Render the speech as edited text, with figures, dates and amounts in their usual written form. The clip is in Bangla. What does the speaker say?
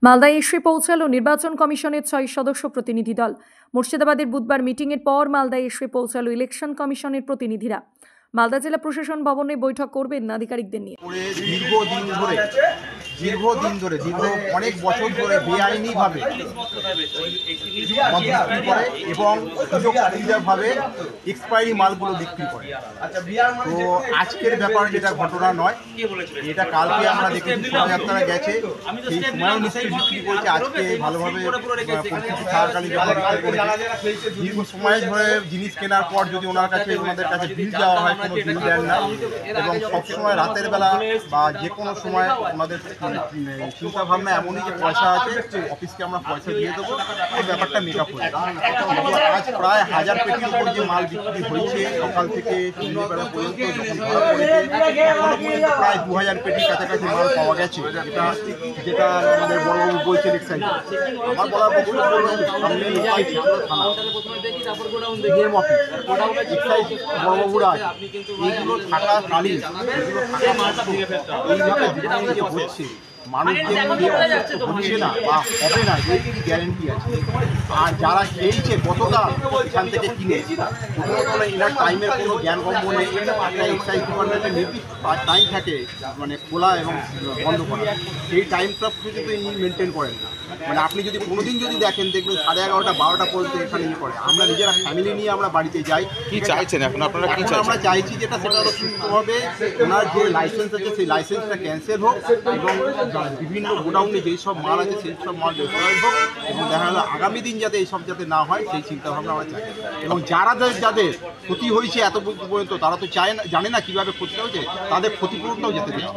মালদায় এসে পৌঁছালো নির্বাচন কমিশনের ৬ সদস্য প্রতিনিধি দল। মুর্শিদাবাদের বুধবার মিটিংয়ের পর মালদায় এসে পৌঁছালো ইলেকশন কমিশনের প্রতিনিধিরা। মালদা জেলা প্রশাসন ভবনে বৈঠক করবেন আধিকারিকদের নিয়ে। দীর্ঘদিন ধরে অনেক বছর ধরে বেআইনিভাবে বিক্রি করে এবং সুযোগভাবে এক্সপায়ারি মালগুলো বিক্রি করে। তো আজকের ব্যাপার যেটা ঘটনা নয়, এটা কালকে আমরা দেখেছি শোভাযাত্রা গেছে, সেই সময়ও নিশ্চয়ই বিক্রি করেছে। আজকে ভালোভাবে পরিস্থিতি থাকাকালীন দীর্ঘ সময় ধরে জিনিস কেনার পর যদি ওনাদের কাছে বিল দেওয়া হয়, কোনো বিল দেন না এবং সবসময় রাতের বেলা বা যে কোনো সময় ওনাদের চিন্তা ভাবনা এমনই যে পয়সা আছে, অফিসকে আমরা পয়সা দিয়ে দেবো, এই ব্যাপারটা মেকআপ হয়ে আজ প্রায় 1000 পেটির উপর যে মাল বিক্রি হয়েছে সকাল থেকে সন্ধ্যেবেলা পর্যন্ত, যখন ধরা পড়েছে প্রায় 2000 পেটির কাছাকাছি মাল পাওয়া গেছে, যেটা আমাদের বড়বাবু বলছেন এক্সাইজ। আমার বলার বক্তব্য সামনে ডিএম অফিস এক্সাইজ বড়বাবুরা আছে, এইগুলো থাকাকালীন এইভাবে যে হচ্ছে মানুষদের হচ্ছে না বা হবে না, যে কি গ্যারেন্টি আছে? আর যারা খেয়েছে গতকাল এখান থেকে কিনে, এনার টাইমের কোনো জ্ঞানগম্য নেই। একটা এক্সাইজ ডিপার্টমেন্টের নির্দিষ্ট টাইম থাকে মানে খোলা এবং বন্ধ করা, সেই টাইমটা কিন্তু ইনি মেনটেন করেন না। মানে আপনি যদি কোনোদিন যদি দেখেন, দেখবেন 11:30 12টা পর্যন্ত এখানে করে। আমরা নিজেরা ফ্যামিলি নিয়ে আমরা বাড়িতে যাই। কি চাইছেন এখন আপনারা? কি চাইছেন? আমরা চাইছি যেটা সেটা হলো সুস্থভাবে ওনার যে লাইসেন্স আছে সেই লাইসেন্সটা ক্যান্সেল হোক এবং বিভিন্ন গোডাউনে যেই সব মাল আছে সেই সব মাল রেফারেন্স হোক এবং দেখা গেলো আগামী দিন যাতে এইসব যাতে না হয় সেই চিন্তাভাবনা আমরা চাই। এবং যাদের ক্ষতি হয়েছে এত পর্যন্ত, তারা তো জানে না কীভাবে ক্ষতিটা হয়েছে, তাদের ক্ষতিপূরণটাও যেতে দেওয়া।